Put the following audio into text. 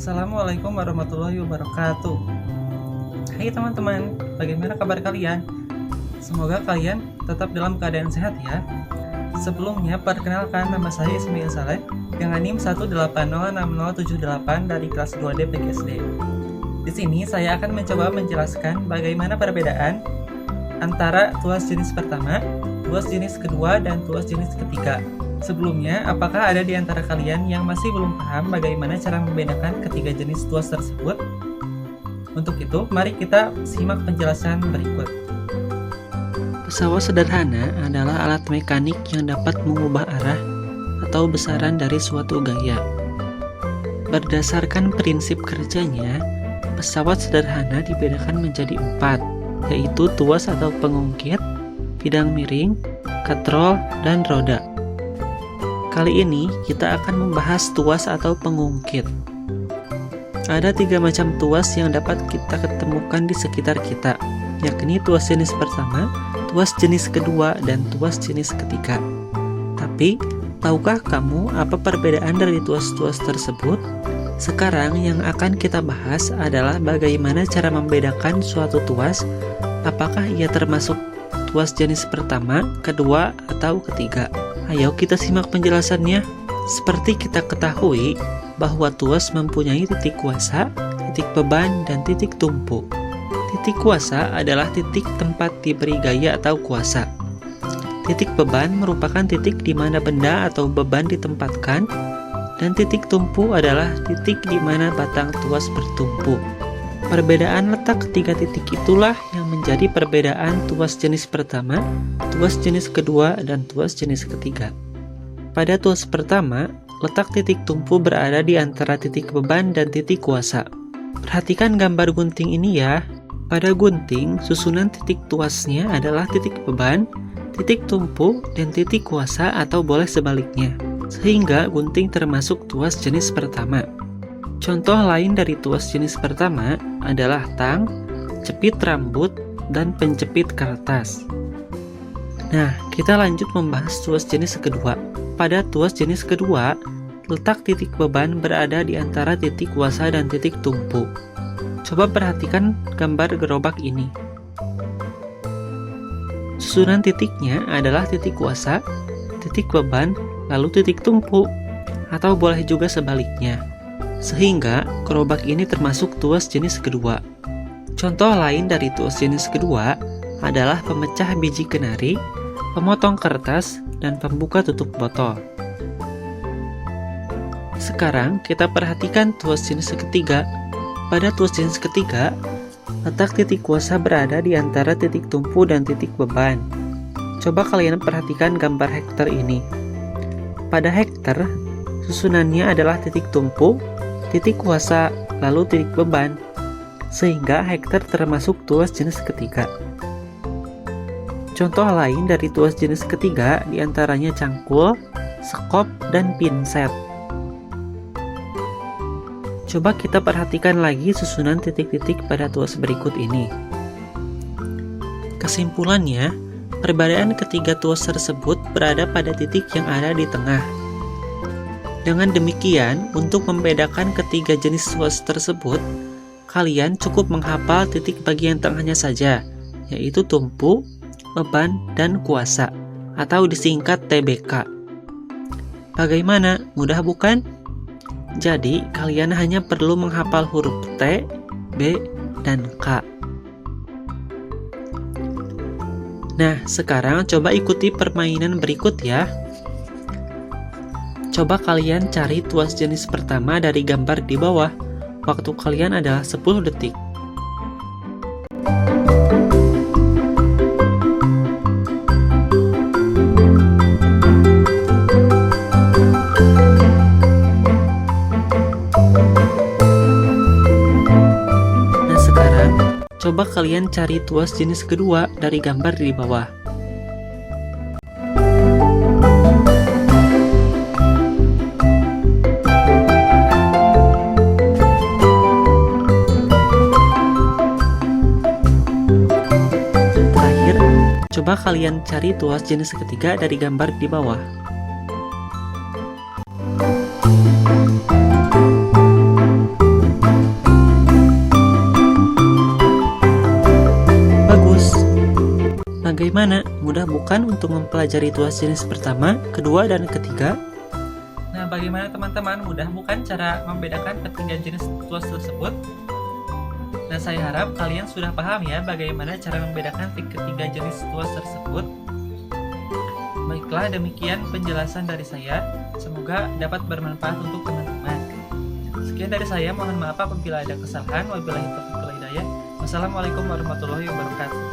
Assalamualaikum warahmatullahi wabarakatuh. Hai teman-teman, bagaimana kabar kalian? Semoga kalian tetap dalam keadaan sehat ya. Sebelumnya, perkenalkan nama saya Ismail Saleh dengan NIM 1806078 dari kelas 2D PGSD. Di sini saya akan mencoba menjelaskan bagaimana perbedaan antara tuas jenis pertama, tuas jenis kedua, dan tuas jenis ketiga. Sebelumnya, apakah ada di antara kalian yang masih belum paham bagaimana cara membedakan ketiga jenis tuas tersebut? Untuk itu, mari kita simak penjelasan berikut. Pesawat sederhana adalah alat mekanik yang dapat mengubah arah atau besaran dari suatu gaya. Berdasarkan prinsip kerjanya, pesawat sederhana dibedakan menjadi 4, yaitu tuas atau pengungkit, bidang miring, katrol, dan roda. Kali ini kita akan membahas tuas atau pengungkit. Ada 3 macam tuas yang dapat kita ketemukan di sekitar kita, yakni tuas jenis pertama, tuas jenis kedua, dan tuas jenis ketiga. Tapi, tahukah kamu apa perbedaan dari tuas-tuas tersebut? Sekarang yang akan kita bahas adalah bagaimana cara membedakan suatu tuas, apakah ia termasuk tuas jenis pertama, kedua, atau ketiga. Ayo kita simak penjelasannya. Seperti kita ketahui bahwa tuas mempunyai titik kuasa, titik beban, dan titik tumpu. Titik kuasa adalah titik tempat diberi gaya atau kuasa. Titik beban merupakan titik di mana benda atau beban ditempatkan, dan titik tumpu adalah titik di mana batang tuas bertumpu. Perbedaan letak ketiga titik itulah yang menjadi perbedaan tuas jenis pertama, tuas jenis kedua, dan tuas jenis ketiga. Pada tuas pertama, letak titik tumpu berada di antara titik beban dan titik kuasa. Perhatikan gambar gunting ini ya. Pada gunting, susunan titik tuasnya adalah titik beban, titik tumpu, dan titik kuasa atau boleh sebaliknya. Sehingga gunting termasuk tuas jenis pertama. Contoh lain dari tuas jenis pertama adalah tang, cepit rambut, dan penjepit kertas. Nah, kita lanjut membahas tuas jenis kedua. Pada tuas jenis kedua, letak titik beban berada di antara titik kuasa dan titik tumpu. Coba perhatikan gambar gerobak ini. Susunan titiknya adalah titik kuasa, titik beban, lalu titik tumpu, atau boleh juga sebaliknya. Sehingga gerobak ini termasuk tuas jenis kedua. Contoh lain dari tuas jenis kedua adalah pemecah biji kenari, pemotong kertas, dan pembuka tutup botol. Sekarang kita perhatikan tuas jenis ketiga. Pada tuas jenis ketiga, letak titik kuasa berada di antara titik tumpu dan titik beban. Coba kalian perhatikan gambar hektar ini. Pada hektar, susunannya adalah titik tumpu, titik kuasa, lalu titik beban, sehingga hektar termasuk tuas jenis ketiga. Contoh lain dari tuas jenis ketiga diantaranya cangkul, sekop, dan pinset. Coba kita perhatikan lagi susunan titik-titik pada tuas berikut ini. Kesimpulannya, perbedaan ketiga tuas tersebut berada pada titik yang ada di tengah. Dengan demikian, untuk membedakan ketiga jenis tuas tersebut, kalian cukup menghafal titik bagian tengahnya saja, yaitu tumpu, beban, dan kuasa, atau disingkat TBK. Bagaimana? Mudah bukan? Jadi, kalian hanya perlu menghafal huruf T, B, dan K. Nah, sekarang coba ikuti permainan berikut ya. Coba kalian cari tuas jenis pertama dari gambar di bawah. Waktu kalian adalah 10 detik. Nah, sekarang coba kalian cari tuas jenis kedua dari gambar di bawah. Coba kalian cari tuas jenis ketiga dari gambar di bawah. Bagaimana? Mudah bukan untuk mempelajari tuas jenis pertama, kedua, dan ketiga? Nah, bagaimana teman-teman? Mudah bukan cara membedakan ketiga jenis tuas tersebut? Nah, saya harap kalian sudah paham ya bagaimana cara membedakan ketiga jenis tuas tersebut. Baiklah, demikian penjelasan dari saya. Semoga dapat bermanfaat untuk teman-teman. Sekian dari saya, mohon maaf apabila ada kesalahan. Wabillahi taufiq wal hidayah. Wassalamualaikum warahmatullahi wabarakatuh.